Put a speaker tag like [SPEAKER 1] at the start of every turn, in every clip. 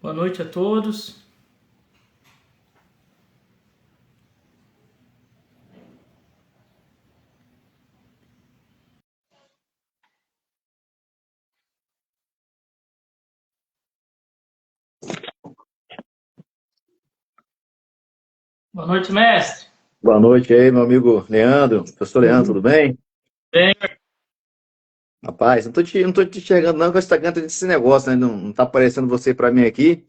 [SPEAKER 1] Boa noite a todos. Boa noite, mestre.
[SPEAKER 2] Boa noite aí, meu amigo Leandro. Professor Leandro, tudo bem?
[SPEAKER 1] Bem,
[SPEAKER 2] Rapaz, não tô te enxergando não, que o Instagram tem esse negócio, né? Não tá aparecendo você pra mim aqui,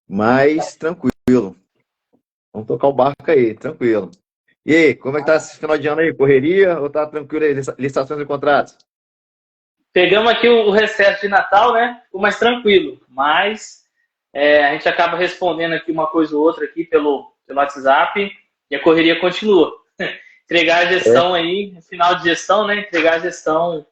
[SPEAKER 2] mas tranquilo. Vamos tocar o barco aí, tranquilo. E aí, como é que tá esse final de ano aí? Correria ou tá tranquilo aí? Licitações e contratos?
[SPEAKER 1] pegamos aqui o recesso de Natal, né? Ficou mais tranquilo, mas a gente acaba respondendo aqui uma coisa ou outra aqui pelo WhatsApp e a correria continua. Entregar a
[SPEAKER 2] É.
[SPEAKER 1] gestão aí, final de gestão, né? Entregar a gestão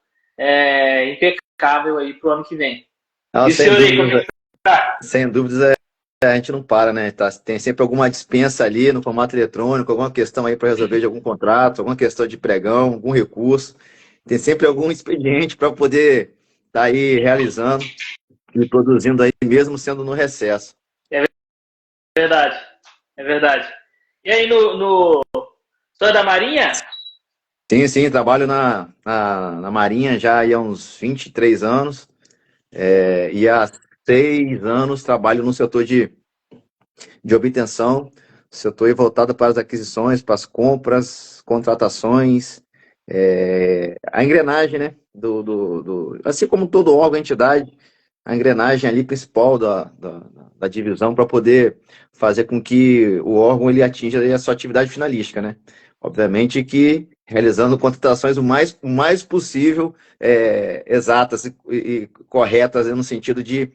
[SPEAKER 1] impecável aí pro ano que vem.
[SPEAKER 2] Não,
[SPEAKER 1] E o
[SPEAKER 2] sem
[SPEAKER 1] senhor aí, como é
[SPEAKER 2] dúvidas,
[SPEAKER 1] que tá?
[SPEAKER 2] sem dúvidas a gente não para, né? Tem sempre alguma dispensa ali no formato eletrônico, alguma questão aí para resolver de algum contrato, alguma questão de pregão, algum recurso. Tem sempre algum expediente para poder estar aí realizando e produzindo aí, mesmo sendo no recesso.
[SPEAKER 1] É verdade, é verdade. E aí, no senhor é da Marinha?
[SPEAKER 2] Sim, sim, trabalho na Marinha já há uns 23 anos, e há 6 anos trabalho no setor de obtenção, setor aí voltado para as aquisições, para as compras, contratações, a engrenagem, né? Assim como todo órgão, entidade, a engrenagem ali principal da divisão para poder fazer com que o órgão ele atinja aí a sua atividade finalística, né? Obviamente que realizando contratações o mais possível exatas e corretas no sentido de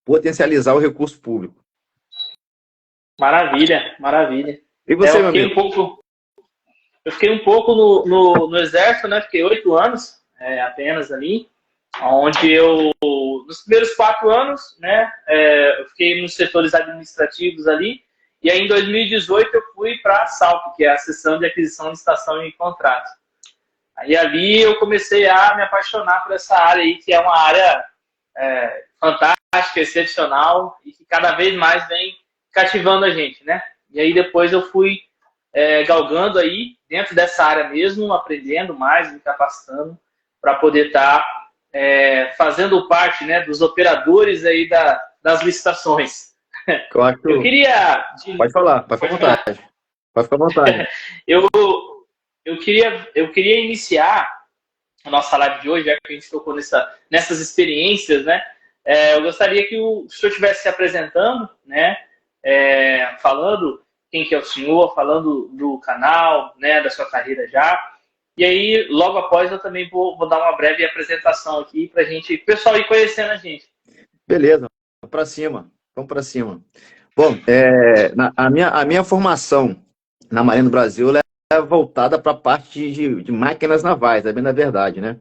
[SPEAKER 2] potencializar o recurso público.
[SPEAKER 1] Maravilha, maravilha.
[SPEAKER 2] E
[SPEAKER 1] É,
[SPEAKER 2] você, meu amigo?
[SPEAKER 1] eu fiquei um pouco no exército, né? Fiquei 8 anos apenas ali, onde nos primeiros 4 anos, né? Eu fiquei nos setores administrativos ali, e aí em 2018 eu fui para a SALC, que é a Seção de Aquisição, Licitação e Contratos. Aí ali eu comecei a me apaixonar por essa área aí, que é uma área fantástica, excepcional, e que cada vez mais vem cativando a gente, né? E aí depois eu fui galgando aí dentro dessa área mesmo, aprendendo mais, me capacitando para poder estar fazendo parte, né, dos operadores aí das licitações.
[SPEAKER 2] Eu
[SPEAKER 1] Eu
[SPEAKER 2] acho.
[SPEAKER 1] queria,
[SPEAKER 2] Pode ficar à
[SPEAKER 1] pode falar,
[SPEAKER 2] vontade. Pode ficar à vontade.
[SPEAKER 1] eu, eu queria iniciar a nossa live de hoje, já que a gente tocou nessas experiências, né? Eu gostaria que o senhor estivesse se apresentando, né? Falando quem que é o senhor, falando do canal, né? Da sua carreira já. E aí, logo após, eu também vou dar uma breve apresentação aqui para o pessoal ir conhecendo a gente.
[SPEAKER 2] Beleza, vamos para cima. Vamos para cima. Bom, a minha formação na Marinha do Brasil ela é voltada para a parte de máquinas navais, é bem na verdade, né?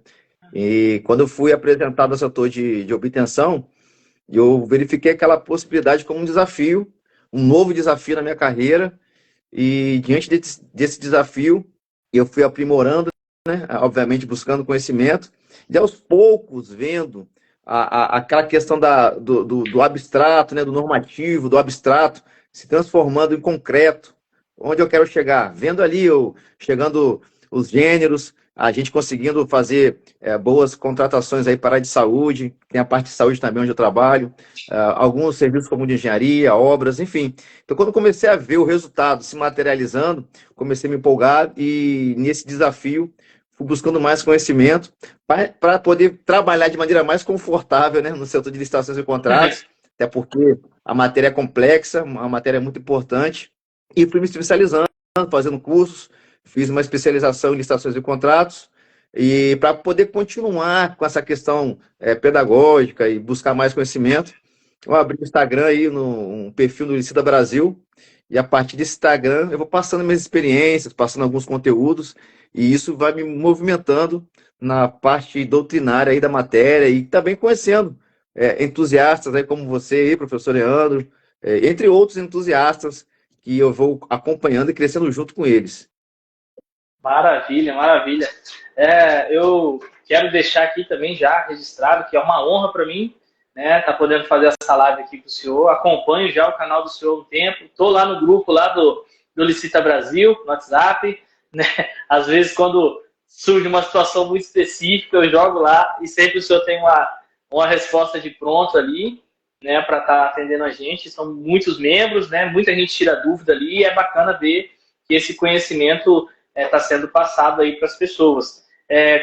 [SPEAKER 2] E quando eu fui apresentado ao setor de obtenção, eu verifiquei aquela possibilidade como um desafio, um novo desafio na minha carreira, e diante desse desafio, eu fui aprimorando, obviamente buscando conhecimento, e aos poucos vendo aquela questão do abstrato, né, do normativo, do abstrato, se transformando em concreto. Onde eu quero chegar? Vendo ali, chegando os gêneros, a gente conseguindo fazer boas contratações aí para a área de saúde, tem a parte de saúde também onde eu trabalho, alguns serviços como de engenharia, obras, enfim. Então, quando eu comecei a ver o resultado se materializando, comecei a me empolgar e nesse desafio fui buscando mais conhecimento para poder trabalhar de maneira mais confortável, né, no setor de licitações e contratos, até porque a matéria é complexa, a matéria é muito importante, e fui me especializando, fazendo cursos, fiz uma especialização em licitações e contratos, e para poder continuar com essa questão pedagógica e buscar mais conhecimento, eu abri o Instagram aí, um perfil do Licita Brasil, e a partir desse Instagram eu vou passando minhas experiências, passando alguns conteúdos, e isso vai me movimentando na parte doutrinária aí da matéria e também conhecendo entusiastas aí como você aí, professor Leandro, entre outros entusiastas que eu vou acompanhando e crescendo junto com eles.
[SPEAKER 1] Maravilha, maravilha. Eu quero deixar aqui também já registrado que é uma honra para mim, né, tá podendo fazer essa live aqui com o senhor. Acompanho já o canal do senhor há um tempo. Estou lá no grupo lá do Licita Brasil, no WhatsApp, né? Às vezes, quando surge uma situação muito específica, eu jogo lá e sempre o senhor tem uma resposta de pronto ali, né, para estar atendendo a gente. São muitos membros, né? Muita gente tira dúvida ali e é bacana ver que esse conhecimento está sendo passado aí para as pessoas.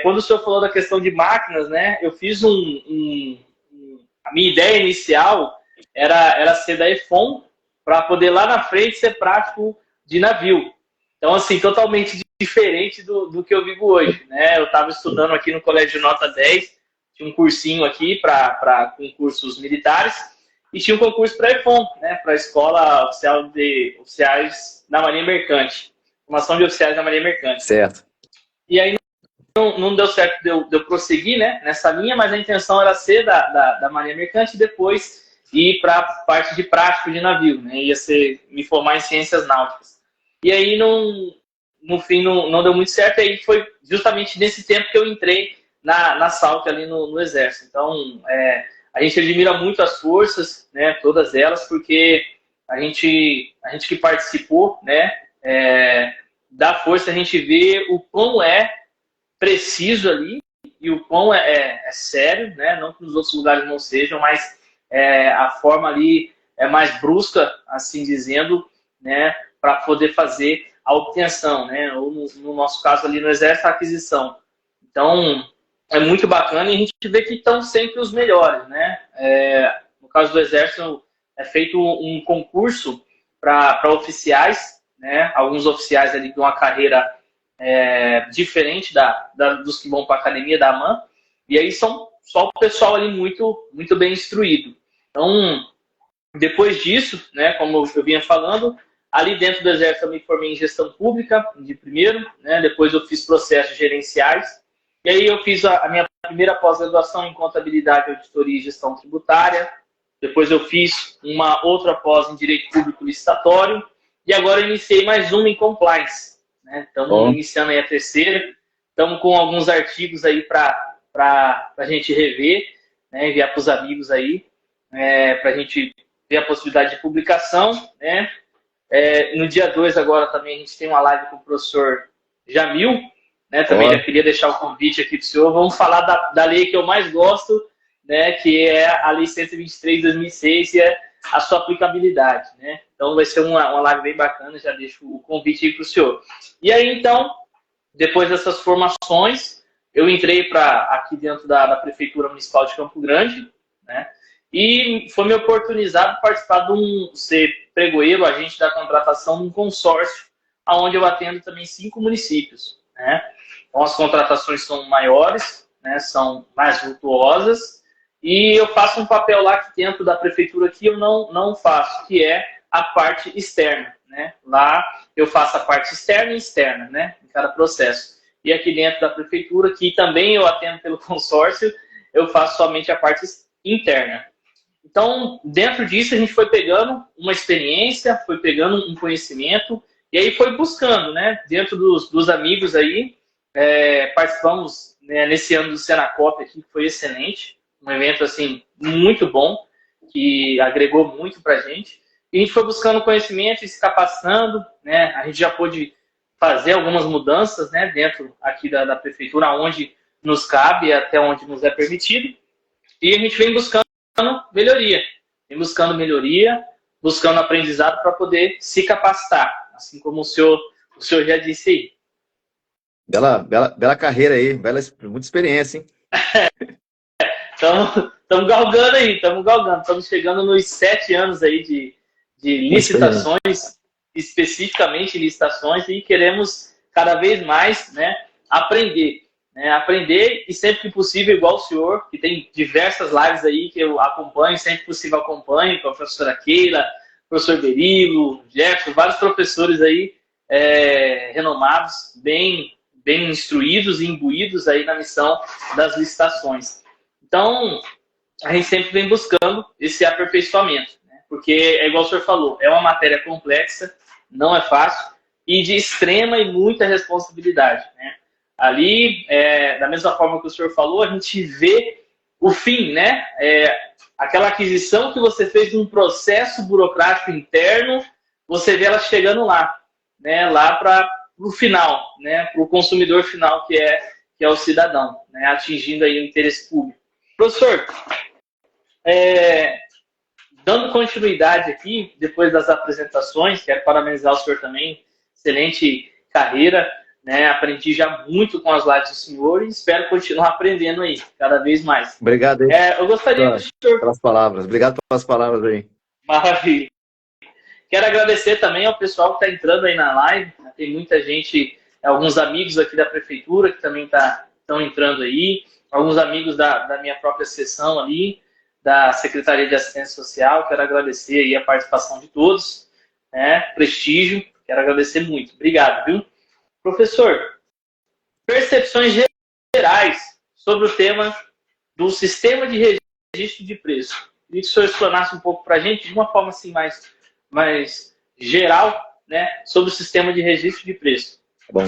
[SPEAKER 1] Quando o senhor falou da questão de máquinas, né, eu fiz a minha ideia inicial era ser da EFON para poder lá na frente ser prático de navio. Então, assim, totalmente diferente do que eu vivo hoje, né? Eu estava estudando aqui no Colégio Nota 10, tinha um cursinho aqui para concursos militares e tinha um concurso para EFON, né, para a Escola Oficial de Oficiais da Marinha Mercante, formação de oficiais da Marinha Mercante.
[SPEAKER 2] Certo.
[SPEAKER 1] E aí não deu certo de eu prosseguir, né, nessa linha, mas a intenção era ser da Marinha Mercante e depois ir para a parte de prático de navio, né, ia me formar em ciências náuticas. E aí, no fim, não deu muito certo, e aí foi justamente nesse tempo que eu entrei na Salk ali no Exército. Então, a gente admira muito as forças, né, todas elas, porque a gente que participou, né, da força, a gente vê o quão preciso ali e o quão é sério, né, não que nos outros lugares não sejam, mas a forma ali é mais brusca, assim dizendo, né, para poder fazer a obtenção, né, ou no nosso caso ali no Exército, a aquisição. Então, é muito bacana e a gente vê que estão sempre os melhores, né? No caso do Exército, é feito um concurso para oficiais, né? Alguns oficiais ali de uma carreira diferente dos que vão para a academia da AMAN, e aí são só o pessoal ali muito, muito bem instruído. Então, depois disso, né, como eu vinha falando, ali dentro do Exército eu me formei em gestão pública, de primeiro, né? Depois eu fiz processos gerenciais. E aí eu fiz a minha primeira pós-graduação em contabilidade, auditoria e gestão tributária. Depois eu fiz uma outra pós em direito público licitatório. E agora eu iniciei mais uma em compliance, né? Estamos iniciando aí a terceira. Estamos com alguns artigos aí para a gente rever, né? Enviar para os amigos aí, para a gente ver a possibilidade de publicação, né? No dia 2 agora também a gente tem uma live com o professor Jamil, né, também já queria deixar o convite aqui para o senhor. Vamos falar da lei que eu mais gosto, né, que é a Lei 123 de 2006 e a sua aplicabilidade. Né? Então vai ser uma live bem bacana, já deixo o convite aí para o senhor. E aí, então, depois dessas formações, eu entrei aqui dentro da Prefeitura Municipal de Campo Grande, né, e foi me oportunizado participar ser pregoeiro, agente da contratação de um consórcio, onde eu atendo também 5 municípios. Né? Então, as contratações são maiores, né, são mais vultuosas, e eu faço um papel lá que dentro da prefeitura que eu não faço, que é a parte externa. Né? Lá eu faço a parte externa e externa, né, em cada processo. E aqui dentro da prefeitura, que também eu atendo pelo consórcio, eu faço somente a parte interna. Então, dentro disso, a gente foi pegando uma experiência, foi pegando um conhecimento, e aí foi buscando, né? Dentro dos amigos aí, participamos, né, nesse ano do Senacop aqui, que foi excelente. Um evento, assim, muito bom, que agregou muito pra gente. E a gente foi buscando conhecimento e se capacitando, né? A gente já pôde fazer algumas mudanças, né, dentro aqui da prefeitura, onde nos cabe, até onde nos é permitido. E a gente vem buscando melhoria, buscando aprendizado para poder se capacitar, assim como o senhor já disse aí.
[SPEAKER 2] Bela carreira aí, muita experiência, hein?
[SPEAKER 1] Estamos galgando aí, estamos chegando nos 7 anos aí de licitações, especificamente licitações, e queremos cada vez mais, né, aprender e sempre que possível, igual o senhor, que tem diversas lives aí que eu acompanho, sempre que possível acompanho, com a professora Keila, professor Berilo, Jefferson, vários professores aí renomados, bem instruídos e imbuídos aí na missão das licitações. Então, a gente sempre vem buscando esse aperfeiçoamento, né? Porque, igual o senhor falou, é uma matéria complexa, não é fácil, e de extrema e muita responsabilidade, né? Ali, da mesma forma que o senhor falou, a gente vê o fim, né? aquela aquisição que você fez num processo burocrático interno, você vê ela chegando lá, né? Lá para o final, né? Para o consumidor final, que é o cidadão, né? Atingindo aí o interesse público. Professor, dando continuidade aqui, depois das apresentações, quero parabenizar o senhor também, excelente carreira, né? Aprendi já muito com as lives do senhor e espero continuar aprendendo aí, cada vez mais.
[SPEAKER 2] Obrigado aí
[SPEAKER 1] Eu gostaria que o senhor...
[SPEAKER 2] pelas palavras. Obrigado pelas palavras aí.
[SPEAKER 1] Maravilha. Quero agradecer também ao pessoal que está entrando aí na live, tem muita gente, alguns amigos aqui da prefeitura que também estão entrando aí, alguns amigos da minha própria seção ali, da Secretaria de Assistência Social. Quero agradecer aí a participação de todos, né? Prestígio, quero agradecer muito. Obrigado, viu? Professor, percepções gerais sobre o tema do sistema de registro de preço. Queria que o senhor explanasse um pouco para a gente, de uma forma assim mais geral, né, sobre o sistema de registro de preço.
[SPEAKER 2] Bom,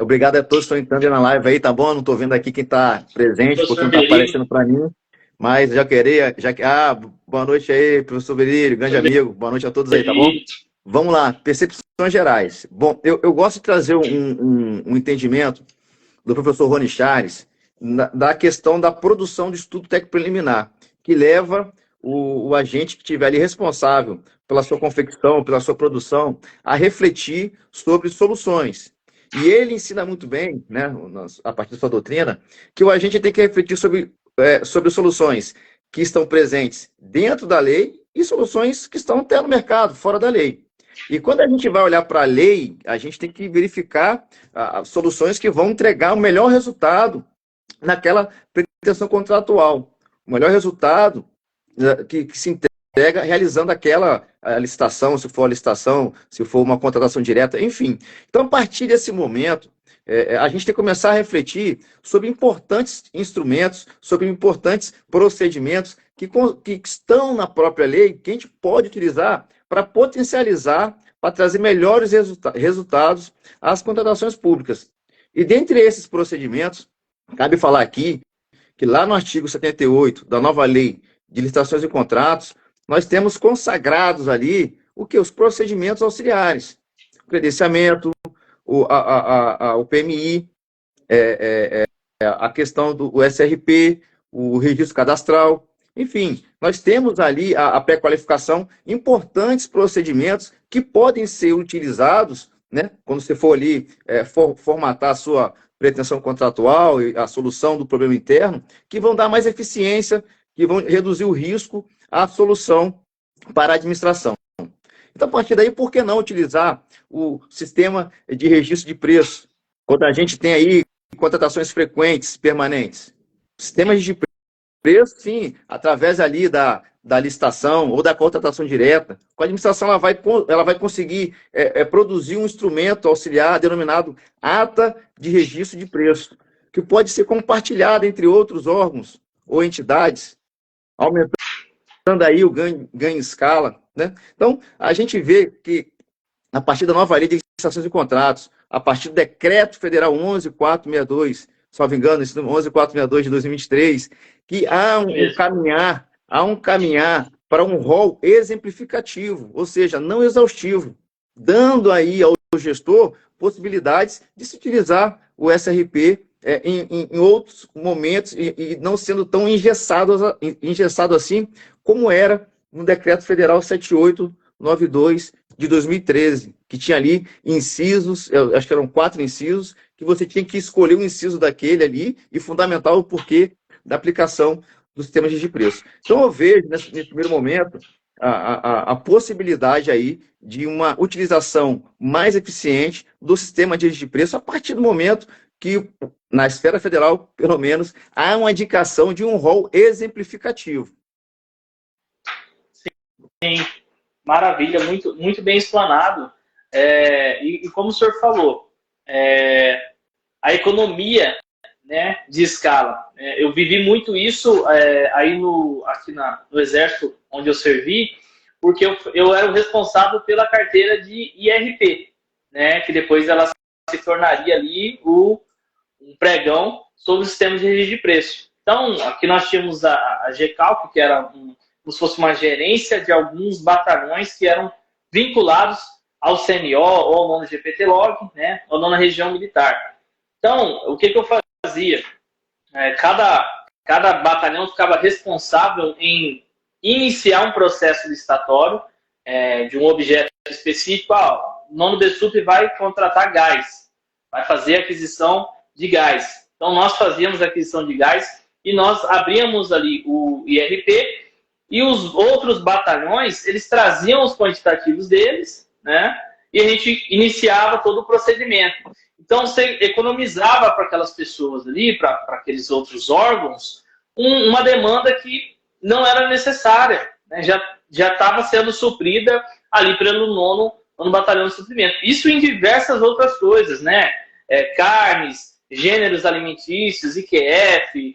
[SPEAKER 2] obrigado a todos que estão entrando na live aí, tá bom? Não estou vendo aqui quem está presente, porque não está aparecendo para mim. Mas boa noite aí, professor Berílio, grande amigo. Boa noite a todos aí, tá bom? Vamos lá, percepções gerais. Bom, eu gosto de trazer um entendimento do professor Rony Charles da questão da produção de estudo técnico preliminar, que leva o agente que estiver ali responsável pela sua confecção, pela sua produção, a refletir sobre soluções. E ele ensina muito bem, né, a partir da sua doutrina, que o agente tem que refletir sobre soluções que estão presentes dentro da lei e soluções que estão até no mercado, fora da lei. E quando a gente vai olhar para a lei, a gente tem que verificar soluções que vão entregar o melhor resultado naquela pretensão contratual. O melhor resultado que se entrega realizando aquela licitação, se for a licitação, se for uma contratação direta, enfim. Então, a partir desse momento, a gente tem que começar a refletir sobre importantes instrumentos, sobre importantes procedimentos que estão na própria lei, que a gente pode utilizar para potencializar, para trazer melhores resultados às contratações públicas. E dentre esses procedimentos, cabe falar aqui que lá no artigo 78 da nova lei de licitações e contratos, nós temos consagrados ali os procedimentos auxiliares, o credenciamento, o PMI, a questão do SRP, o registro cadastral, enfim, nós temos ali a pré-qualificação, importantes procedimentos que podem ser utilizados, né, quando você for ali formatar a sua pretensão contratual e a solução do problema interno, que vão dar mais eficiência, que vão reduzir o risco à solução para a administração. Então, a partir daí, por que não utilizar o sistema de registro de preço? Quando a gente tem aí contratações frequentes, permanentes. Sistemas de preço, sim, através ali da licitação ou da contratação direta. Com a administração, ela vai conseguir produzir um instrumento auxiliar denominado ata de registro de preço, que pode ser compartilhado entre outros órgãos ou entidades, aumentando aí o ganho em escala, né? Então, a gente vê que, a partir da nova lei de licitações e contratos, a partir do decreto federal 11.462, salvo engano, esse 11.462 de 2023, que há um caminhar para um rol exemplificativo, ou seja, não exaustivo, dando aí ao gestor possibilidades de se utilizar o SRP em outros momentos e não sendo tão engessado assim como era no decreto federal 7892 de 2013, que tinha ali incisos, eu acho que eram 4 incisos, que você tinha que escolher um inciso daquele ali e fundamentar o porquê da aplicação dos sistemas de preço. Então, eu vejo, nesse primeiro momento, a possibilidade aí de uma utilização mais eficiente do sistema de preço a partir do momento que, na esfera federal, pelo menos, há uma indicação de um rol exemplificativo.
[SPEAKER 1] Sim, maravilha, muito, muito bem explanado. E como o senhor falou, a economia, né, de escala. Eu vivi muito isso aí aqui no Exército, onde eu servi, porque eu era o responsável pela carteira de IRP, né, que depois ela se tornaria ali um pregão sobre o sistema de registro de preço. Então, aqui nós tínhamos a GCalc, que era como se fosse uma gerência de alguns batalhões que eram vinculados ao CMO ou ao 9º GPT-Log, né, ou 9ª Região Militar. Então, o que eu fazia? Cada batalhão ficava responsável em iniciar um processo licitatório de um objeto específico. O 9º BSUP vai contratar gás, vai fazer aquisição de gás. Então, nós fazíamos a aquisição de gás e nós abríamos ali o IRP e os outros batalhões, eles traziam os quantitativos deles, né? E a gente iniciava todo o procedimento. Então, você economizava para aquelas pessoas ali, para aqueles outros órgãos, uma demanda que não era necessária, né? Já estava sendo suprida ali pelo 9º Batalhão de Suprimento. Isso em diversas outras coisas, né? Carnes, gêneros alimentícios, IQF,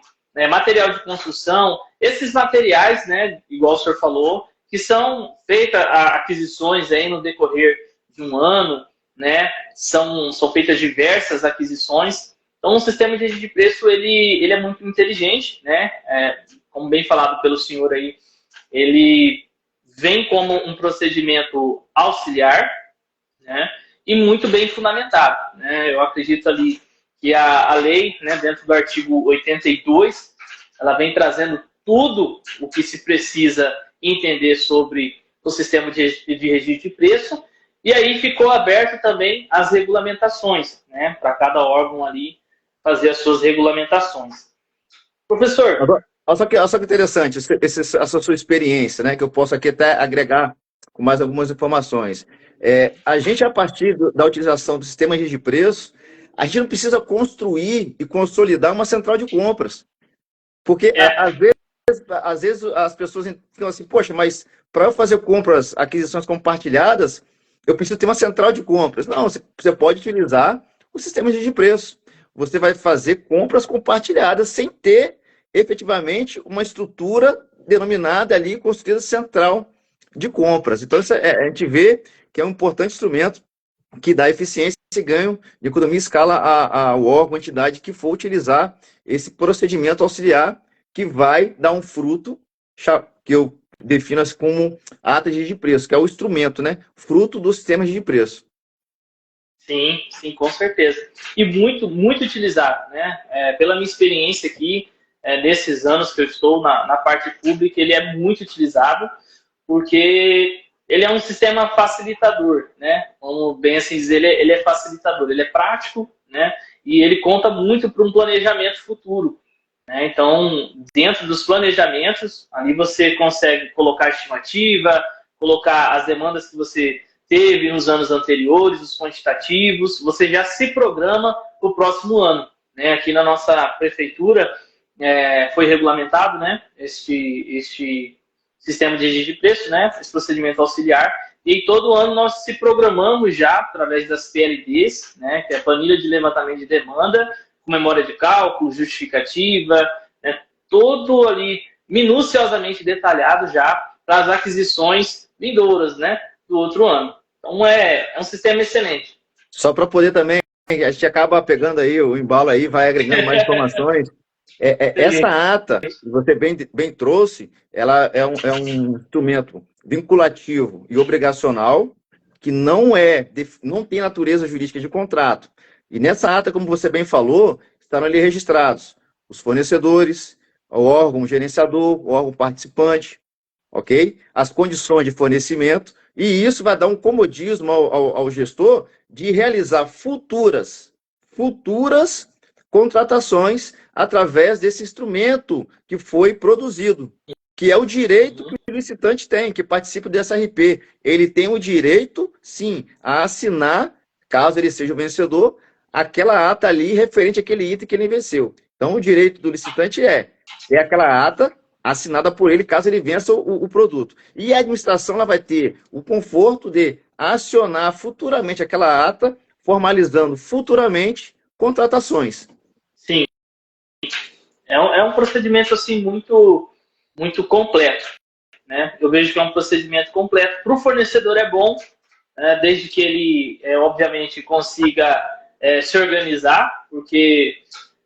[SPEAKER 1] material de construção, esses materiais, né, igual o senhor falou, que são feitas aquisições aí no decorrer de um ano, né, são feitas diversas aquisições. Então, o sistema de preço, ele é muito inteligente, né, como bem falado pelo senhor aí, ele vem como um procedimento auxiliar, né, e muito bem fundamentado, né. Eu acredito ali que a lei, né, dentro do artigo 82, ela vem trazendo tudo o que se precisa entender sobre o sistema de registro de preço, e aí ficou aberto também as regulamentações, né, para cada órgão ali fazer as suas regulamentações. Professor...
[SPEAKER 2] Olha só que interessante, essa sua experiência, né, que eu posso aqui até agregar com mais algumas informações. A gente, a partir da utilização do sistema de preço, a gente não precisa construir e consolidar uma central de compras. Porque, às vezes, as pessoas ficam assim, poxa, mas para eu fazer compras, aquisições compartilhadas, eu preciso ter uma central de compras. Não, você pode utilizar o sistema de preço. Você vai fazer compras compartilhadas sem ter, efetivamente, uma estrutura denominada ali, construída central de compras. Então, a gente vê que é um importante instrumento que dá eficiência e ganho de economia e escala ao órgão, à entidade que for utilizar esse procedimento auxiliar, que vai dar um fruto, que eu defino assim como ata de preço, que é o instrumento, né? Fruto do sistema de preço.
[SPEAKER 1] Sim, sim, com certeza. E muito, muito utilizado, né? Pela minha experiência aqui, nesses anos que eu estou na parte pública, ele é muito utilizado, porque ele é um sistema facilitador, né? Vamos bem assim dizer, ele é facilitador, ele é prático, né? E ele conta muito para um planejamento futuro, né? Então, dentro dos planejamentos, ali você consegue colocar a estimativa, colocar as demandas que você teve nos anos anteriores, os quantitativos, você já se programa para o próximo ano, né? Aqui na nossa prefeitura foi regulamentado, né, este sistema de registro de preço, né, esse procedimento auxiliar, e todo ano nós se programamos já, através das PLDs, né, que é a planilha de levantamento de demanda, com memória de cálculo, justificativa, né, todo ali minuciosamente detalhado já para as aquisições vindouras, né, do outro ano. Então é um sistema excelente.
[SPEAKER 2] Só para poder também, a gente acaba pegando aí o embalo aí, vai agregando mais informações. Essa ata que você bem trouxe, ela é um instrumento vinculativo e obrigacional que não tem natureza jurídica de contrato. E nessa ata, como você bem falou, estarão ali registrados os fornecedores, o órgão gerenciador, o órgão participante, ok? As condições de fornecimento, e isso vai dar um comodismo ao gestor de realizar futuras contratações através desse instrumento que foi produzido, que é o direito que o licitante tem, que participa dessa RP. Ele tem o direito, sim, a assinar, caso ele seja o vencedor, aquela ata ali referente àquele item que ele venceu. Então, o direito do licitante é aquela ata assinada por ele, caso ele vença o produto. E a administração ela vai ter o conforto de acionar futuramente aquela ata, formalizando futuramente contratações.
[SPEAKER 1] Sim. É um procedimento assim muito, muito completo, né? Eu vejo que é um procedimento completo. Para o fornecedor é bom, né? Desde que ele, obviamente, consiga se organizar, porque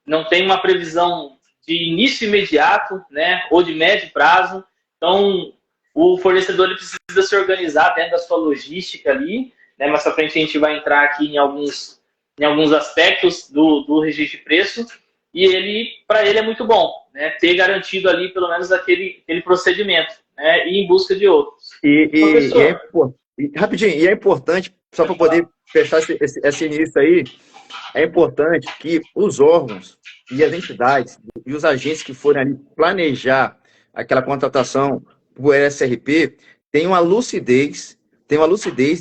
[SPEAKER 1] não tem uma previsão de início imediato, né, ou de médio prazo. Então, o fornecedor ele precisa se organizar dentro da sua logística ali, né, mais para frente a gente vai entrar aqui em alguns aspectos do registro de preço, e para ele é muito bom, né, ter garantido ali pelo menos aquele procedimento, né, e em busca de outros.
[SPEAKER 2] Rapidinho, e é importante, só para poder fechar esse início aí, é importante que os órgãos e as entidades e os agentes que forem ali planejar aquela contratação do SRP tenham a lucidez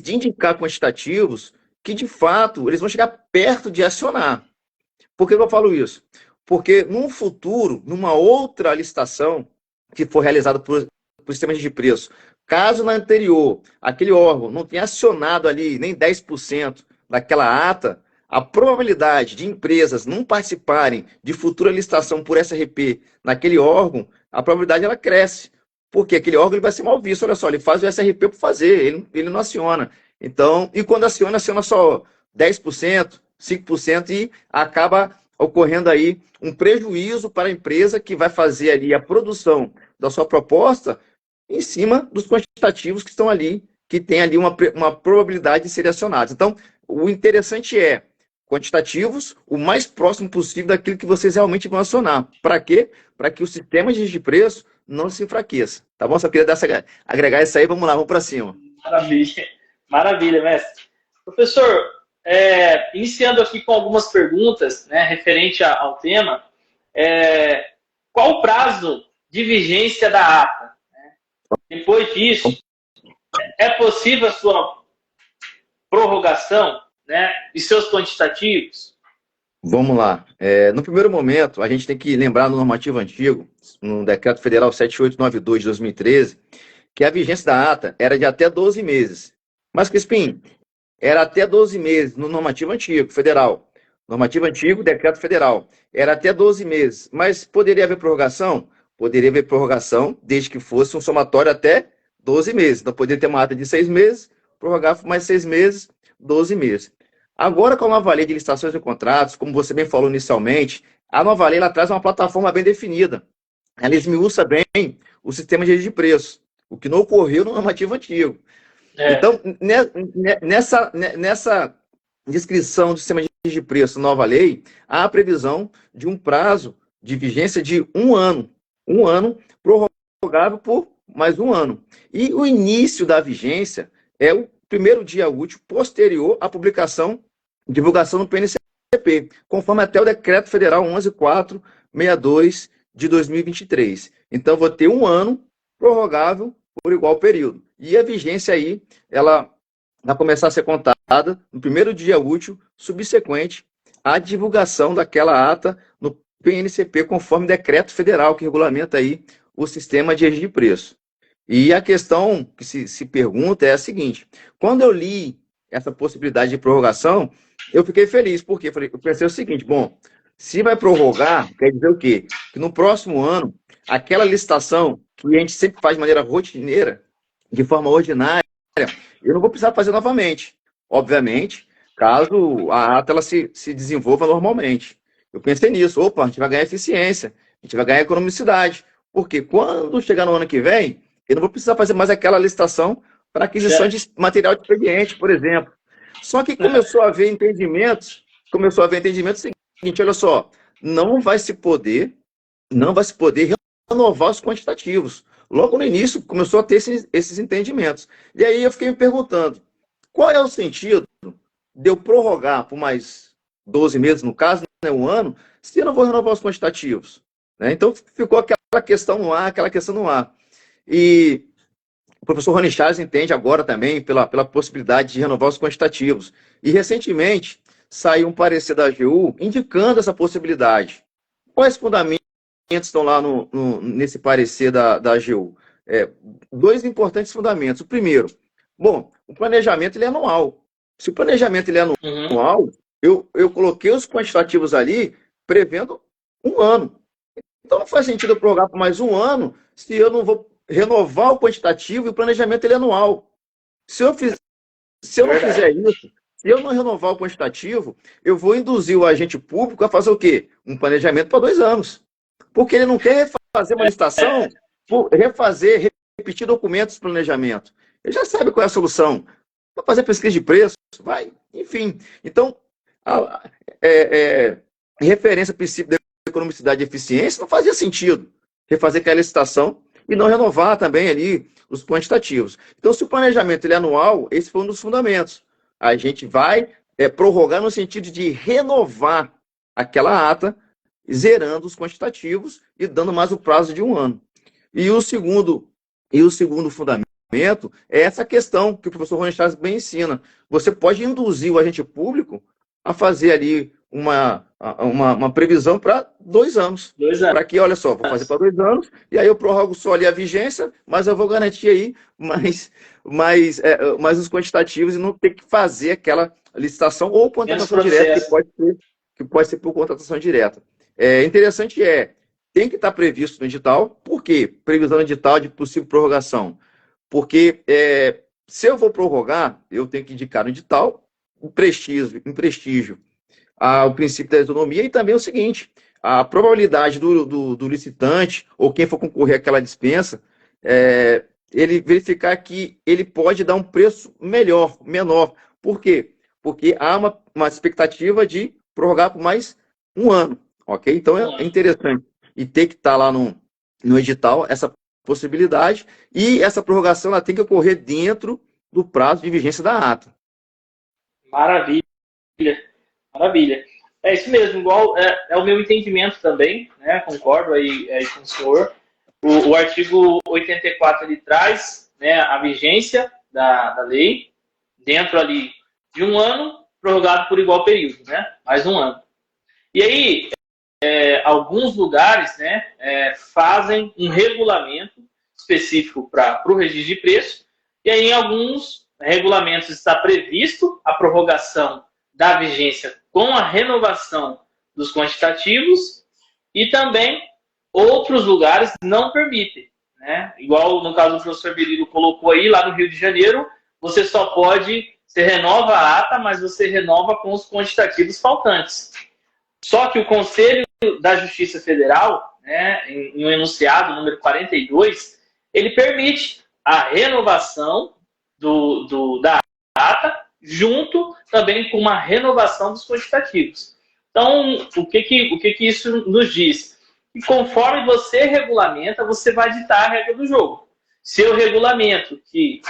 [SPEAKER 2] de indicar quantitativos que, de fato, eles vão chegar perto de acionar. Por que eu falo isso? Porque, num futuro, numa outra licitação que for realizada por sistema de preço, caso na anterior aquele órgão não tenha acionado ali nem 10% daquela ata, a probabilidade de empresas não participarem de futura licitação por SRP naquele órgão, a probabilidade ela cresce. Porque aquele órgão ele vai ser mal visto. Olha só, ele faz o SRP por fazer, ele não aciona. Então, e quando aciona só 10%, 5% e acaba ocorrendo aí um prejuízo para a empresa que vai fazer ali a produção da sua proposta em cima dos quantitativos que estão ali, que tem ali uma probabilidade de serem acionados. Então, o interessante é quantitativos o mais próximo possível daquilo que vocês realmente vão acionar. Para quê? Para que o sistema de preço não se enfraqueça. Tá bom? Só queria agregar isso aí. Vamos lá, vamos para cima.
[SPEAKER 1] Maravilha. Maravilha, mestre. Professor, iniciando aqui com algumas perguntas, né, referente ao tema, qual o prazo de vigência da ata? Depois disso, é possível a sua prorrogação, né, de seus quantitativos?
[SPEAKER 2] Vamos lá. No primeiro momento, a gente tem que lembrar no normativo antigo, no Decreto Federal 7892 de 2013, que a vigência da ata era de até 12 meses. Mas, Crispim, era até 12 meses no normativo antigo, federal. Normativo antigo, decreto federal. Era até 12 meses. Mas poderia haver prorrogação? Poderia haver prorrogação, desde que fosse um somatório até 12 meses. Então, poderia ter uma ata de 6 meses, prorrogar por mais 6 meses, 12 meses. Agora, com a nova lei de licitações e contratos, como você bem falou inicialmente, a nova lei ela traz uma plataforma bem definida. Ela esmiuça bem o sistema de preço, o que não ocorreu no normativo antigo. Então, nessa descrição do sistema de preço nova lei, há a previsão de um prazo de vigência de 1 ano. 1 ano prorrogável por mais 1 ano. E o início da vigência é o primeiro dia útil posterior à publicação, divulgação no PNCP, conforme até o Decreto Federal 11.462 de 2023. Então, vou ter 1 ano prorrogável por igual período. E a vigência aí, ela vai começar a ser contada no primeiro dia útil subsequente à divulgação daquela ata no PNCP, conforme decreto federal que regulamenta aí o sistema de registro de preço. E a questão que se pergunta é a seguinte: quando eu li essa possibilidade de prorrogação, eu fiquei feliz, porque eu pensei o seguinte: bom, se vai prorrogar, quer dizer o quê? Que no próximo ano, aquela licitação que a gente sempre faz de maneira rotineira, de forma ordinária, eu não vou precisar fazer novamente. Obviamente, caso a ata ela se desenvolva normalmente. Eu pensei nisso. Opa, a gente vai ganhar eficiência, a gente vai ganhar economicidade. Porque quando chegar no ano que vem, eu não vou precisar fazer mais aquela licitação para aquisição de material de expediente, por exemplo. Só que começou a haver entendimentos seguinte, olha só, não vai se poder renovar os quantitativos. Logo no início, começou a ter esses entendimentos. E aí eu fiquei me perguntando, qual é o sentido de eu prorrogar por mais 12 meses, no caso, né, 1 ano, se eu não vou renovar os quantitativos? Né? Então, ficou aquela questão no ar. E o professor Rony Charles entende agora também pela possibilidade de renovar os quantitativos. E, recentemente, saiu um parecer da AGU indicando essa possibilidade. Quais fundamentos estão lá nesse parecer da AGU? 2 importantes fundamentos. O primeiro, bom, o planejamento ele é anual. Se o planejamento ele é anual, eu coloquei os quantitativos ali prevendo 1 ano. Então não faz sentido eu prorrogar por mais 1 ano se eu não vou renovar o quantitativo e o planejamento ele é anual. Se eu não fizer isso, se eu não renovar o quantitativo, eu vou induzir o agente público a fazer o quê? Um planejamento para 2 anos. Porque ele não quer refazer uma licitação, repetir documentos de planejamento. Ele já sabe qual é a solução. Vai fazer pesquisa de preço, vai, enfim. Então, a, referência ao princípio da economicidade e eficiência não fazia sentido refazer aquela licitação e não renovar também ali os quantitativos. Então, se o planejamento ele é anual, esse foi um dos fundamentos. A gente vai prorrogar no sentido de renovar aquela ata, zerando os quantitativos e dando mais o prazo de um ano. E o segundo fundamento é essa questão que o professor Rony Chaves bem ensina. Você pode induzir o agente público a fazer ali uma previsão para 2 anos.
[SPEAKER 1] 2 anos.
[SPEAKER 2] Para que, olha só, vou fazer para 2 anos, e aí eu prorrogo só ali a vigência, mas eu vou garantir aí mais os quantitativos e não ter que fazer aquela licitação ou contratação direta, que pode ser por contratação direta. Interessante tem que estar previsto no edital. Por quê? Previsão no edital de possível prorrogação. Porque se eu vou prorrogar, eu tenho que indicar no edital em prestígio ao princípio da isonomia e também o seguinte, a probabilidade do licitante ou quem for concorrer àquela dispensa, ele verificar que ele pode dar um preço menor. Por quê? Porque há uma expectativa de prorrogar por mais um ano, ok? Então é interessante. E tem que estar lá no edital essa possibilidade, e essa prorrogação ela tem que ocorrer dentro do prazo de vigência da ata.
[SPEAKER 1] Maravilha. Maravilha. É isso mesmo, igual é o meu entendimento também, né? Concordo aí com o senhor. O artigo 84 ele traz, né, a vigência da lei dentro ali de um ano, prorrogado por igual período, né? Mais um ano. E aí, alguns lugares, né, fazem um regulamento específico para o registro de preço, e aí em alguns regulamentos está previsto a prorrogação da vigência com a renovação dos quantitativos, e também outros lugares não permitem, né? Igual no caso do professor Berilo colocou aí, lá no Rio de Janeiro, você renova a ata, mas você renova com os quantitativos faltantes. Só que o Conselho da Justiça Federal, né, em um enunciado número 42, ele permite a renovação da ata, junto também com uma renovação dos quantitativos. Então, o que isso nos diz? E conforme você regulamenta, você vai ditar a regra do jogo. Se eu regulamento que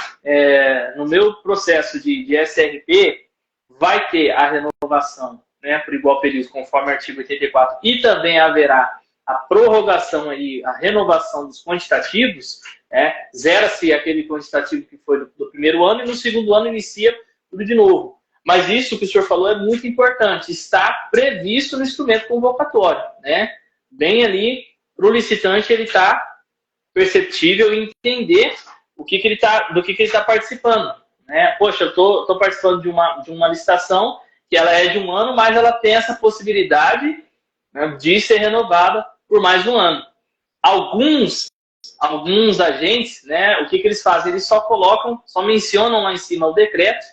[SPEAKER 1] no meu processo de SRP vai ter a renovação, né, por igual período, conforme o artigo 84, e também haverá a prorrogação aí, a renovação dos quantitativos, zera-se aquele quantitativo que foi do primeiro ano e no segundo ano inicia tudo de novo. Mas isso que o senhor falou é muito importante, está previsto no instrumento convocatório, né? Bem ali, para o licitante, ele está perceptível em entender do que ele está participando, né? Poxa, eu estou participando de uma licitação que ela é de um ano, mas ela tem essa possibilidade, né, de ser renovada por mais um ano. Alguns agentes, né, o que eles fazem? Eles só mencionam lá em cima o decreto,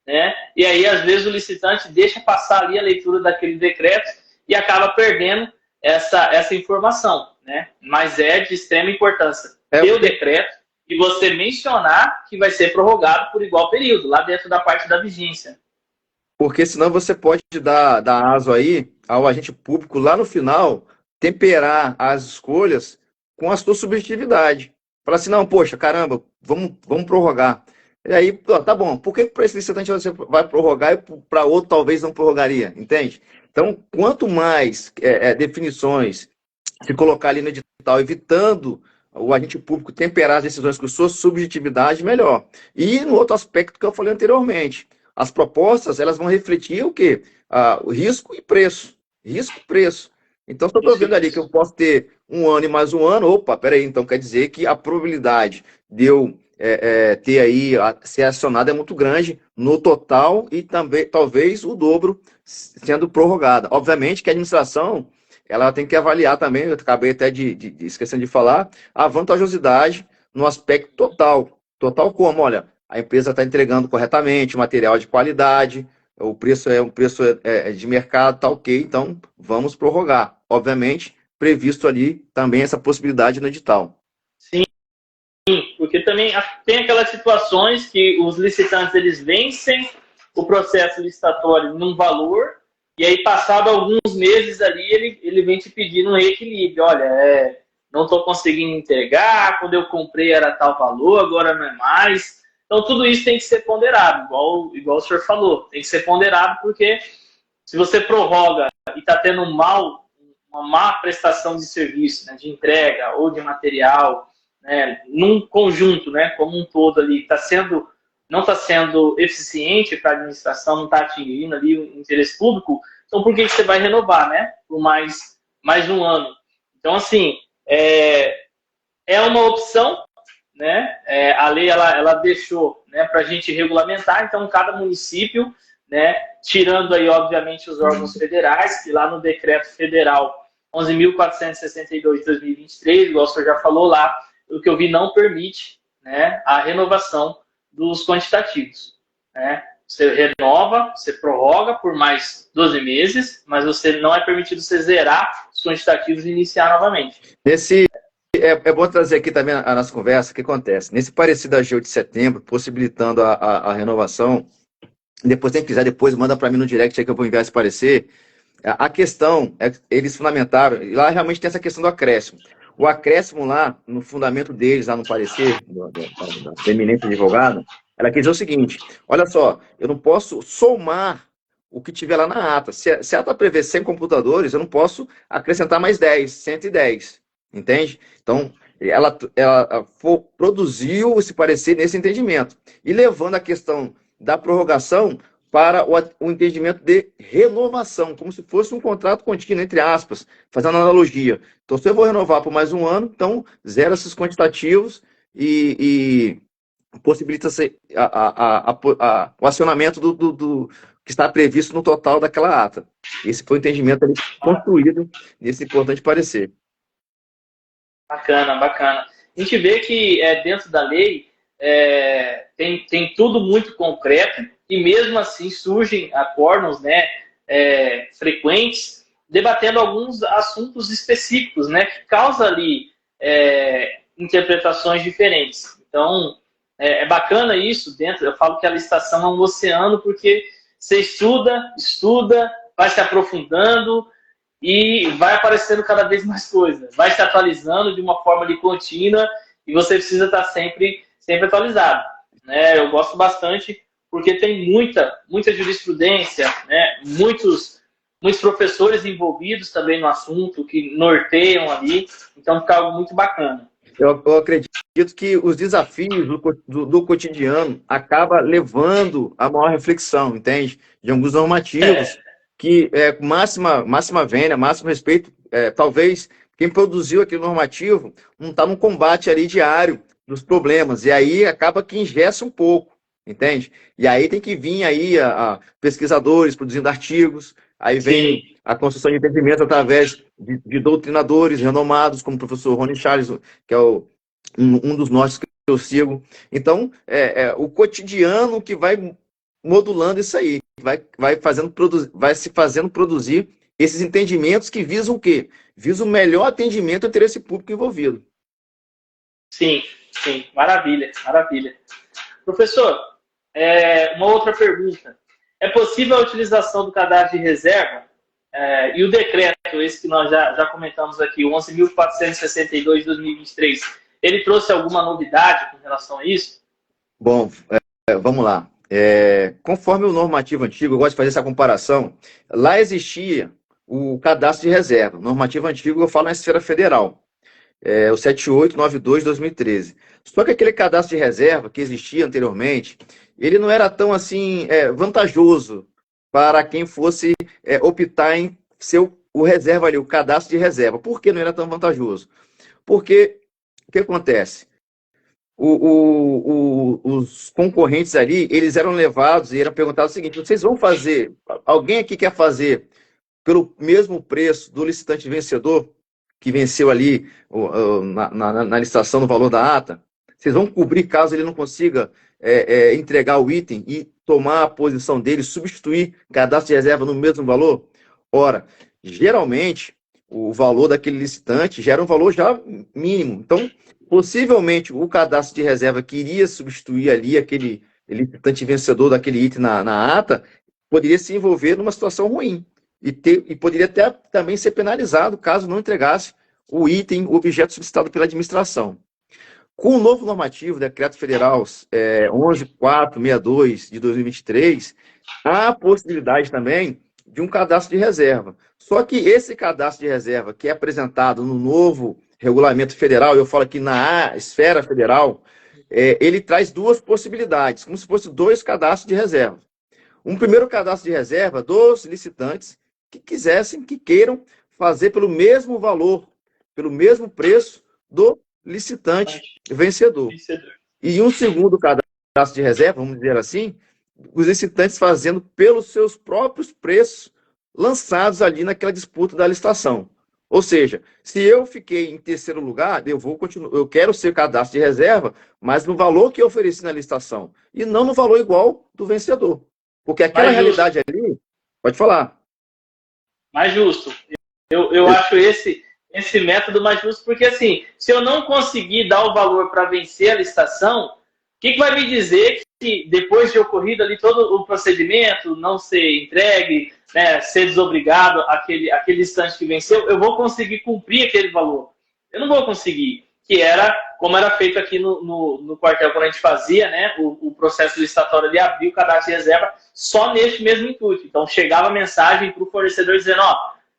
[SPEAKER 1] né, e aí às vezes o licitante deixa passar ali a leitura daquele decreto e acaba perdendo essa informação, né? Mas é de extrema importância ter o decreto e você mencionar que vai ser prorrogado por igual período, lá dentro da parte da vigência.
[SPEAKER 2] Porque senão você pode dar aso aí ao agente público lá no final temperar as escolhas com a sua subjetividade. Falar assim, não, poxa, caramba, vamos prorrogar. E aí, tá bom, por que para esse licitante você vai prorrogar e para outro talvez não prorrogaria? Entende? Então, quanto mais definições se colocar ali no edital, evitando o agente público temperar as decisões com sua subjetividade, melhor. E no outro aspecto que eu falei anteriormente, as propostas elas vão refletir o quê? O risco e preço. Risco e preço. Então, se eu estou vendo ali que eu posso ter um ano e mais um ano, opa, peraí, então quer dizer que a probabilidade de eu ter aí, ser acionado é muito grande no total e também, talvez, o dobro sendo prorrogada. Obviamente que a administração ela tem que avaliar também, eu acabei até esquecendo de falar, a vantajosidade no aspecto total. Total como? Olha, a empresa está entregando corretamente, material de qualidade, o preço é um preço de mercado, tá ok, então vamos prorrogar. Obviamente, previsto ali também essa possibilidade no edital.
[SPEAKER 1] Sim, porque também tem aquelas situações que os licitantes eles vencem o processo licitatório num valor, e aí, passado alguns meses ali, ele vem te pedindo um equilíbrio. Olha, não estou conseguindo entregar, quando eu comprei era tal valor, agora não é mais. Então, tudo isso tem que ser ponderado, igual o senhor falou. Tem que ser ponderado porque se você prorroga e está tendo uma má prestação de serviço, né, de entrega ou de material, né, num conjunto, né, como um todo ali, não está sendo eficiente para a administração, não está atingindo ali o interesse público, então por que você vai renovar, né, por mais um ano? Então, assim, é uma opção, né, a lei ela deixou, né, para a gente regulamentar, então cada município, né, tirando aí, obviamente, os órgãos federais, que lá no decreto federal 11.462 de 2023, igual o senhor já falou lá, o que eu vi não permite, né, a renovação dos quantitativos, né? Você renova, você prorroga por mais 12 meses, mas você não é permitido você zerar os quantitativos e iniciar novamente.
[SPEAKER 2] É bom trazer aqui também a nossa conversa, o que acontece. Nesse parecer da AGU de setembro, possibilitando a renovação, depois, quem quiser, depois manda para mim no direct aí que eu vou enviar esse parecer. A questão, eles fundamentaram, e lá realmente tem essa questão do acréscimo. O acréscimo lá, no fundamento deles, lá no parecer, da eminente advogada, ela quis dizer o seguinte, olha só, eu não posso somar o que tiver lá na ata. Se a ata prevê 100 computadores, eu não posso acrescentar mais 10, 110, entende? Então, ela produziu esse parecer nesse entendimento, e levando a questão da prorrogação para o entendimento de renovação, como se fosse um contrato contínuo, entre aspas, fazendo analogia. Então, se eu vou renovar por mais um ano, então zera esses quantitativos e possibilita-se o acionamento do que está previsto no total daquela ata. Esse foi o entendimento ali construído nesse importante parecer.
[SPEAKER 1] Bacana, bacana. A gente vê que dentro da lei tem tudo muito concreto e mesmo assim surgem acordos, né, frequentes, debatendo alguns assuntos específicos, né, que causam ali interpretações diferentes. Então, é bacana isso dentro. Eu falo que a licitação é um oceano porque você estuda, vai se aprofundando e vai aparecendo cada vez mais coisas, vai se atualizando de uma forma de contínua e você precisa estar sempre atualizado, né? Eu gosto bastante porque tem muita jurisprudência, né? Muitos professores envolvidos também no assunto que norteiam ali, então fica algo muito bacana.
[SPEAKER 2] Eu acredito que os desafios do cotidiano acabam levando a maior reflexão, entende? De alguns normativos que, máxima vênia, máximo respeito, talvez quem produziu aquele normativo não está num combate ali diário dos problemas, e aí acaba que engessa um pouco, entende? E aí tem que vir aí a pesquisadores produzindo artigos, aí vem Sim. a construção de entendimento através de doutrinadores renomados, como o professor Rony Charles, que é um dos nossos que eu sigo. Então, o cotidiano que vai modulando isso aí, vai se fazendo produzir esses entendimentos que visam o quê? Visam o melhor atendimento ao interesse público envolvido.
[SPEAKER 1] Sim, maravilha. Professor, uma outra pergunta. É possível a utilização do cadastro de reserva e o decreto, esse que nós já comentamos aqui, o 11.462 de 2023, ele trouxe alguma novidade com relação a isso?
[SPEAKER 2] Bom, vamos lá. Conforme o normativo antigo, eu gosto de fazer essa comparação, lá existia o cadastro de reserva. O normativo antigo eu falo na esfera federal, o 7892 de 2013. Só que aquele cadastro de reserva que existia anteriormente, ele não era tão assim vantajoso para quem fosse optar em ser o reserva ali, o cadastro de reserva. Por que não era tão vantajoso? Porque o que acontece? Os concorrentes ali, eles eram levados e eram perguntados o seguinte: vocês vão fazer, alguém aqui quer fazer pelo mesmo preço do licitante vencedor, que venceu ali na licitação no valor da ata? Vocês vão cobrir caso ele não consiga entregar o item e tomar a posição dele, substituir cadastro de reserva no mesmo valor? Ora, geralmente, o valor daquele licitante já era um valor já mínimo. Então, possivelmente, o cadastro de reserva que iria substituir ali aquele licitante vencedor daquele item na ata, poderia se envolver numa situação ruim. E poderia até também ser penalizado caso não entregasse o item, o objeto solicitado pela administração. Com o novo normativo, Decreto Federal 11.462 de 2023, há a possibilidade também de um cadastro de reserva. Só que esse cadastro de reserva que é apresentado no novo regulamento federal, eu falo aqui na esfera federal, ele traz duas possibilidades, como se fosse dois cadastros de reserva. Um primeiro cadastro de reserva dos licitantes que que queiram fazer pelo mesmo valor, pelo mesmo preço do licitante vencedor. E um segundo cadastro de reserva, vamos dizer assim, os licitantes fazendo pelos seus próprios preços lançados ali naquela disputa da licitação. Ou seja, se eu fiquei em terceiro lugar, eu quero ser cadastro de reserva, mas no valor que eu ofereci na licitação, e não no valor igual do vencedor. Porque aquela realidade ali, pode falar.
[SPEAKER 1] Mais justo. Eu acho esse método mais justo, porque assim, se eu não conseguir dar o valor para vencer a licitação, o que vai me dizer que depois de ocorrido ali todo o procedimento, não ser entregue, né, ser desobrigado aquele licitante que venceu, eu vou conseguir cumprir aquele valor? Eu não vou conseguir, que era como era feito aqui no quartel quando a gente fazia, né, o processo licitatório ali, abrir o cadastro de reserva só neste mesmo intuito. Então chegava a mensagem para o fornecedor dizendo,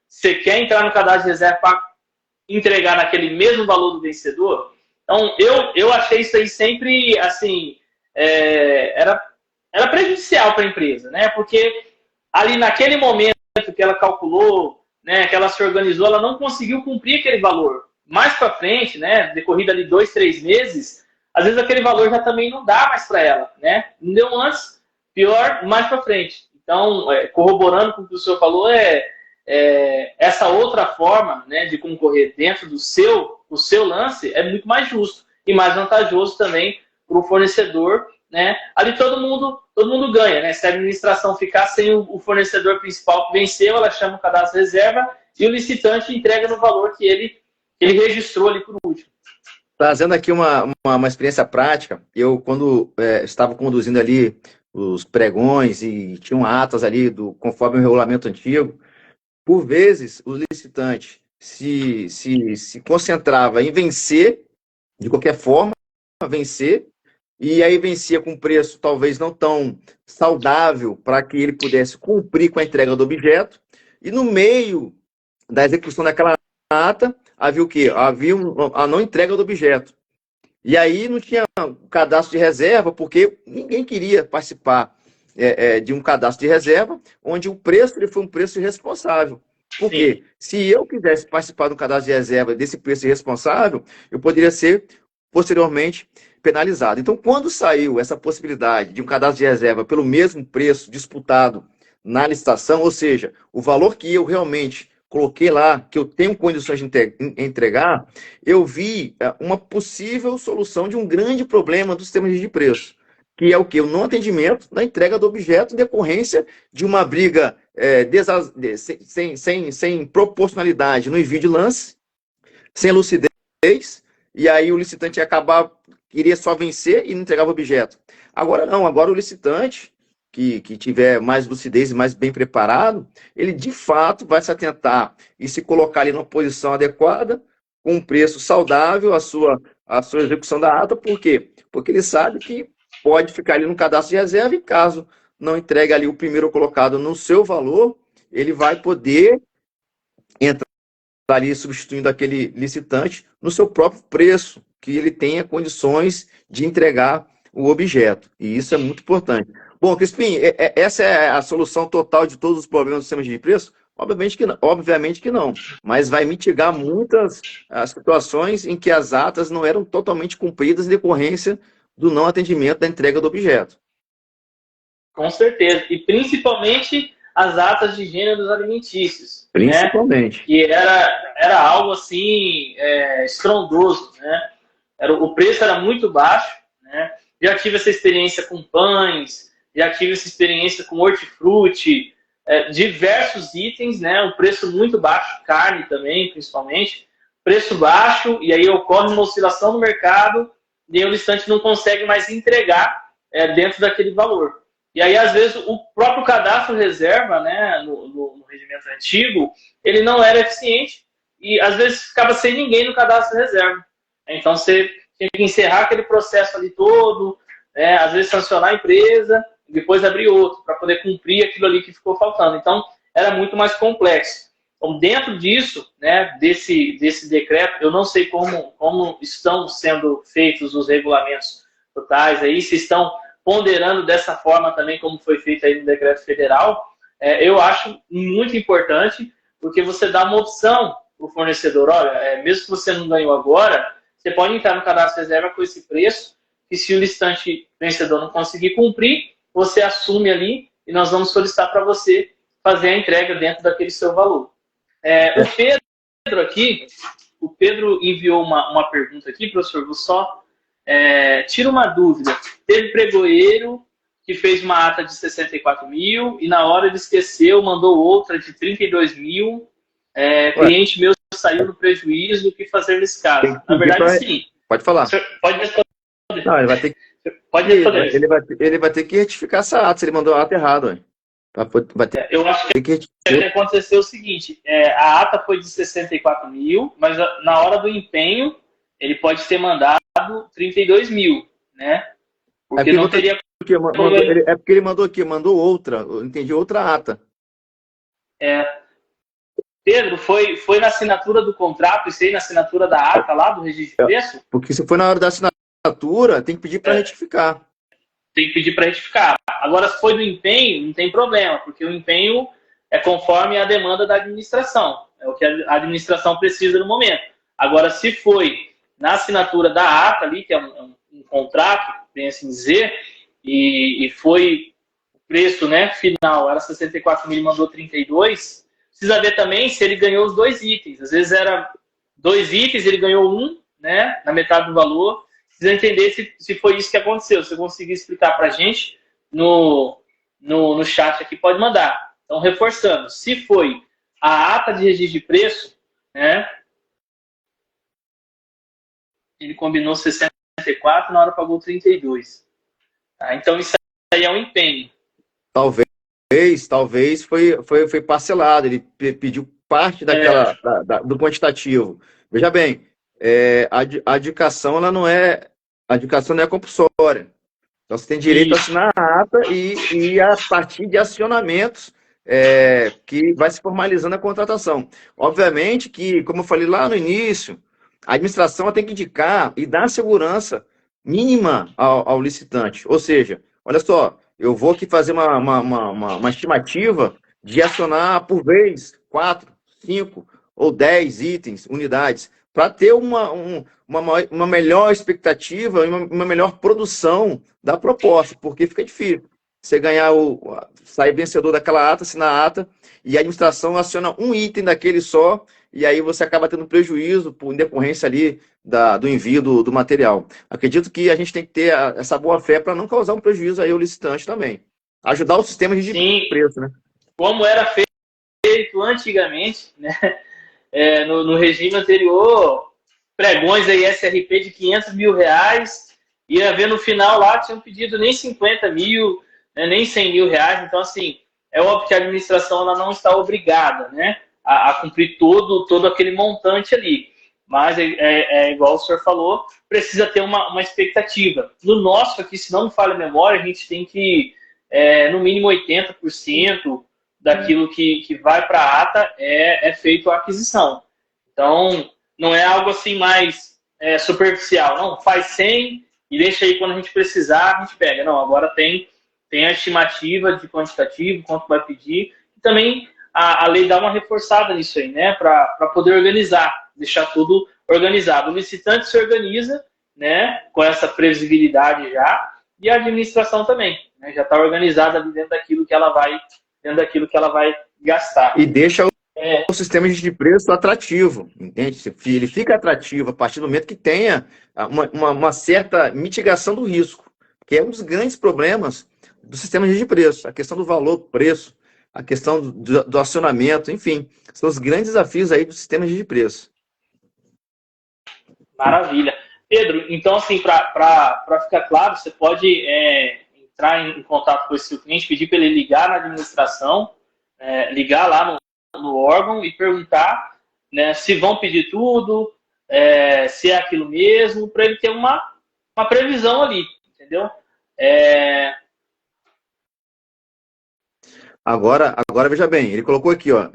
[SPEAKER 1] você quer entrar no cadastro de reserva para entregar naquele mesmo valor do vencedor? Então, eu achei isso aí sempre, assim, era prejudicial para a empresa, né? Porque ali naquele momento que ela calculou, né, que ela se organizou, ela não conseguiu cumprir aquele valor. Mais para frente, né, decorrido ali 2, 3 meses, às vezes aquele valor já também não dá mais para ela, né? Não deu antes, pior, mais para frente. Então, corroborando com o que o senhor falou, essa outra forma, né, de concorrer dentro do seu lance é muito mais justo e mais vantajoso também para o fornecedor, né? Ali todo mundo ganha, né? Se a administração ficar sem o fornecedor principal que venceu, ela chama o cadastro de reserva e o licitante entrega no valor que ele registrou ali por último.
[SPEAKER 2] Trazendo aqui uma experiência prática, eu quando estava conduzindo ali os pregões e tinham atas ali conforme o regulamento antigo, por vezes, o licitante se concentrava em vencer, de qualquer forma, vencer, e aí vencia com preço talvez não tão saudável para que ele pudesse cumprir com a entrega do objeto, e no meio da execução daquela ata, havia o quê? Havia a não entrega do objeto. E aí não tinha cadastro de reserva, porque ninguém queria participar de um cadastro de reserva, onde o preço ele foi um preço irresponsável. Por quê? Se eu quisesse participar do cadastro de reserva desse preço irresponsável, eu poderia ser, posteriormente, penalizado. Então, quando saiu essa possibilidade de um cadastro de reserva pelo mesmo preço disputado na licitação, ou seja, o valor que eu realmente coloquei lá, que eu tenho condições de entregar, eu vi uma possível solução de um grande problema do sistema de preço, que é o quê? O não atendimento na entrega do objeto em decorrência de uma briga sem proporcionalidade no envio de lance, sem lucidez, e aí o licitante iria só vencer e não entregava o objeto. Agora não, agora o licitante que tiver mais lucidez e mais bem preparado, ele de fato vai se atentar e se colocar ali numa posição adequada, com um preço saudável a sua execução da ata. Por quê? Porque ele sabe que pode ficar ali no cadastro de reserva e caso não entregue ali o primeiro colocado no seu valor, ele vai poder entrar ali substituindo aquele licitante no seu próprio preço, que ele tenha condições de entregar o objeto. E isso é muito importante. Bom, Crispim, essa é a solução total de todos os problemas do sistema de preço? Obviamente que não, mas vai mitigar muitas situações em que as atas não eram totalmente cumpridas em decorrência do não atendimento da entrega do objeto.
[SPEAKER 1] Com certeza, e principalmente as atas de gêneros alimentícios.
[SPEAKER 2] Principalmente.
[SPEAKER 1] Né? Que era algo assim, estrondoso. Né? O preço era muito baixo. Né? Já tive essa experiência com pães, já tive essa experiência com hortifruti, diversos itens, né? Um preço muito baixo, carne também, principalmente, preço baixo, e aí ocorre uma oscilação no mercado, e aí o listante não consegue mais entregar dentro daquele valor. E aí, às vezes, o próprio cadastro reserva, né, no regimento antigo, ele não era eficiente, e às vezes ficava sem ninguém no cadastro reserva. Então, você tinha que encerrar aquele processo ali todo, às vezes sancionar a empresa, depois abrir outro, para poder cumprir aquilo ali que ficou faltando. Então, era muito mais complexo. Então, dentro disso, né, desse decreto, eu não sei como estão sendo feitos os regulamentos totais aí, se estão ponderando dessa forma também, como foi feito aí no decreto federal. Eu acho muito importante, porque você dá uma opção para o fornecedor. Olha, mesmo que você não ganhou agora, você pode entrar no cadastro reserva com esse preço, e se o listante vencedor não conseguir cumprir, você assume ali e nós vamos solicitar para você fazer a entrega dentro daquele seu valor. O Pedro aqui, o Pedro enviou uma pergunta aqui, professor, vou só tira uma dúvida. Teve pregoeiro que fez uma ata de 64 mil e na hora ele esqueceu, mandou outra de 32 mil. Cliente meu saiu no prejuízo, o que fazer nesse caso? Na verdade, sim.
[SPEAKER 2] Pode falar.
[SPEAKER 1] Pode responder.
[SPEAKER 2] Não, ele vai ter que...
[SPEAKER 1] Pode responder.
[SPEAKER 2] Ele vai ter que retificar essa ata, se ele mandou a ata errada.
[SPEAKER 1] Eu acho que aconteceu o seguinte, a ata foi de 64 mil, mas na hora do empenho ele pode ter mandado 32 mil, né? Porque não teria...
[SPEAKER 2] É porque ele mandou aqui, mandou outra, eu entendi, outra ata.
[SPEAKER 1] Pedro, foi na assinatura do contrato, isso aí, na assinatura da ata lá, do registro de preço?
[SPEAKER 2] Porque se for na hora da assinatura, tem que pedir para retificar.
[SPEAKER 1] Tem que pedir para retificar. Agora, se foi no empenho, não tem problema, porque o empenho é conforme a demanda da administração. É o que a administração precisa no momento. Agora, se foi na assinatura da ata ali, que é um contrato, bem assim dizer, e foi o preço, né, final, era 64 mil e mandou 32, precisa ver também se ele ganhou os dois itens. Às vezes era 2 itens, ele ganhou um, né, na metade do valor. Precisa entender se foi isso que aconteceu. Se você conseguir explicar para a gente no chat aqui, pode mandar. Então, reforçando, se foi a ata de registro de preço, né, ele combinou 64, na hora pagou 32. Tá? Então, isso aí é um empenho.
[SPEAKER 2] Talvez foi parcelado, ele pediu parte daquela, do quantitativo. Veja bem, a adjudicação ela não é compulsória. Então você tem direito a assinar a ata e a partir de acionamentos que vai se formalizando a contratação. Obviamente que, como eu falei lá no início, a administração tem que indicar e dar segurança mínima ao licitante. Ou seja, olha só, eu vou aqui fazer uma estimativa de acionar por vez 4, 5 ou 10 itens, unidades, para ter uma melhor expectativa e uma melhor produção da proposta, porque fica difícil. Você sair vencedor daquela ata, assinar a ata, e a administração aciona um item daquele só, e aí você acaba tendo prejuízo por decorrência ali do envio do material. Acredito que a gente tem que ter essa boa-fé para não causar um prejuízo aí ao licitante também. Ajudar o sistema de preço, né?
[SPEAKER 1] Como era feito antigamente, né? No regime anterior, pregões aí SRP de 500 mil reais, ia ver no final lá, tinham pedido nem 50 mil, né, nem 100 mil reais. Então, assim, é óbvio que a administração ela não está obrigada, né, a cumprir todo aquele montante ali. Mas, igual o senhor falou, precisa ter uma expectativa. No nosso aqui, se não me falha a memória, a gente tem que, no mínimo 80% daquilo que vai para a ata é feito a aquisição. Então, não é algo assim mais superficial. Não, faz 100 e deixa aí quando a gente precisar, a gente pega. Não, agora tem a estimativa de quantitativo, quanto vai pedir. E também a lei dá uma reforçada nisso aí, né? Para poder organizar, deixar tudo organizado. O licitante se organiza, né? Com essa previsibilidade já, e a administração também, né? Já está organizada ali dentro daquilo que ela vai gastar.
[SPEAKER 2] E deixa o sistema de preço atrativo, entende? Ele fica atrativo a partir do momento que tenha uma certa mitigação do risco, que é um dos grandes problemas do sistema de preço, a questão do valor, preço. a questão do acionamento, enfim, são os grandes desafios aí do sistema de preço.
[SPEAKER 1] Maravilha. Pedro, então, assim, para ficar claro, você pode entrar em contato com esse seu cliente, pedir para ele ligar na administração, ligar lá no órgão e perguntar, né, se vão pedir tudo, se é aquilo mesmo, para ele ter uma previsão ali, entendeu?
[SPEAKER 2] Agora veja bem, ele colocou aqui, ó,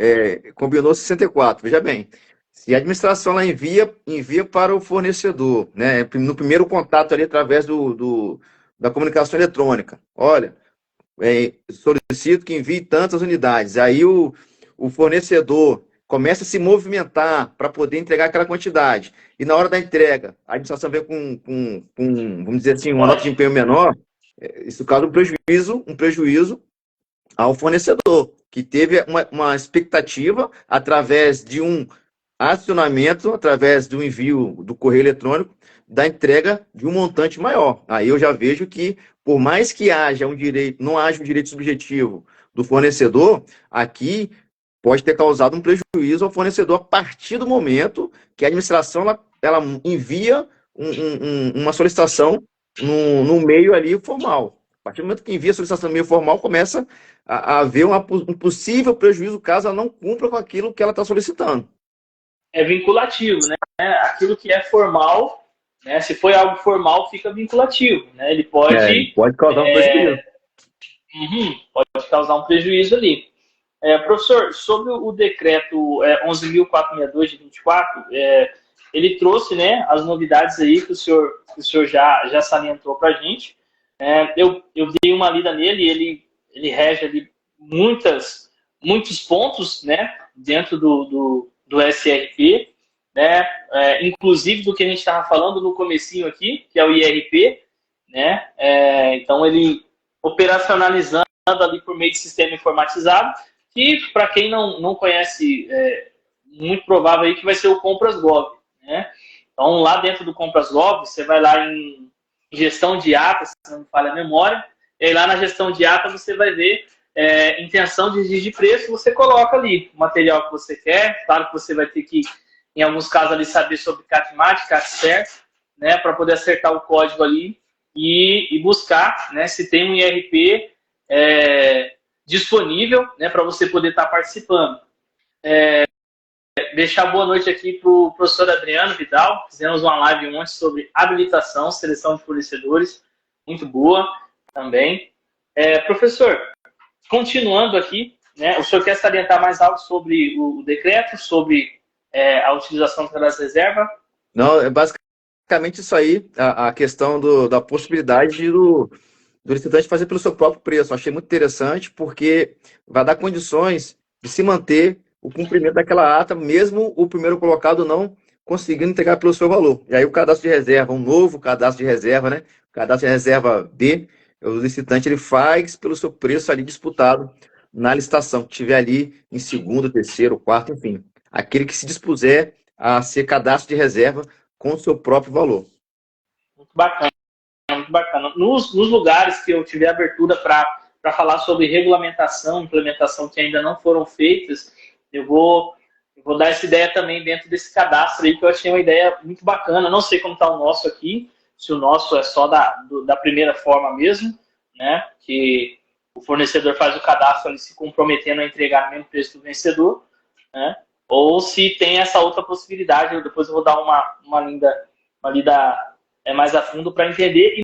[SPEAKER 2] combinou 64, veja bem. Se a administração ela envia para o fornecedor, né, no primeiro contato ali através da comunicação eletrônica. Olha, solicito que envie tantas unidades. Aí o fornecedor começa a se movimentar para poder entregar aquela quantidade. E na hora da entrega, a administração vem com vamos dizer assim, uma nota de empenho menor, isso causa um prejuízo ao fornecedor, que teve uma expectativa através de um acionamento, através do envio do correio eletrônico, da entrega de um montante maior. Aí eu já vejo que, por mais que haja não haja um direito subjetivo do fornecedor, aqui pode ter causado um prejuízo ao fornecedor a partir do momento que a administração ela envia uma solicitação no meio ali formal. A partir do momento que envia a solicitação no meio formal, começa a haver um possível prejuízo caso ela não cumpra com aquilo que ela está solicitando.
[SPEAKER 1] É vinculativo, né? Aquilo que é formal, né? Se for algo formal, fica vinculativo, né? Ele pode
[SPEAKER 2] causar um prejuízo.
[SPEAKER 1] Pode causar um prejuízo ali. Professor, sobre o decreto 11.462 de 24, ele trouxe, né, as novidades aí que o senhor já salientou para a gente. Eu dei uma lida nele, ele rege ali muitos pontos, né, dentro do SRP, né, inclusive do que a gente estava falando no comecinho aqui, que é o IRP, né, então ele operacionalizando ali por meio de sistema informatizado, que para quem não conhece, muito provável aí que vai ser o Compras.gov, né, então lá dentro do Compras.gov, você vai lá em gestão de ata, se não me falha a memória, e aí lá na gestão de ata você vai ver intenção de exigir preço, você coloca ali o material que você quer. Claro que você vai ter que, em alguns casos, ali saber sobre CAT-MAT, CAT-CER, né, para poder acertar o código ali e buscar, né, se tem um IRP disponível, né, para você poder estar participando. Deixar boa noite aqui para o professor Adriano Vidal. Fizemos uma live ontem sobre habilitação, seleção de fornecedores, muito boa também. Professor, continuando aqui, né, o senhor quer salientar mais algo sobre o decreto, sobre a utilização do cadastro de reserva?
[SPEAKER 2] Não, é basicamente isso aí, a questão da possibilidade do licitante fazer pelo seu próprio preço. Eu achei muito interessante, porque vai dar condições de se manter o cumprimento daquela ata, mesmo o primeiro colocado não conseguindo entregar pelo seu valor. E aí o cadastro de reserva, um novo cadastro de reserva, né? Cadastro de reserva B, o licitante ele faz pelo seu preço ali disputado na licitação, que tiver ali em segundo, terceiro, quarto, enfim. Aquele que se dispuser a ser cadastro de reserva com o seu próprio valor.
[SPEAKER 1] Muito bacana, muito bacana. Nos lugares que eu tiver abertura para falar sobre regulamentação, implementação que ainda não foram feitas, eu vou dar essa ideia também dentro desse cadastro aí, que eu achei uma ideia muito bacana. Não sei como está o nosso aqui, se o nosso é só da primeira forma mesmo, né? Que o fornecedor faz o cadastro ali se comprometendo a entregar no mesmo preço do vencedor, né? Ou se tem essa outra possibilidade. Depois eu vou dar uma lida mais a fundo para entender.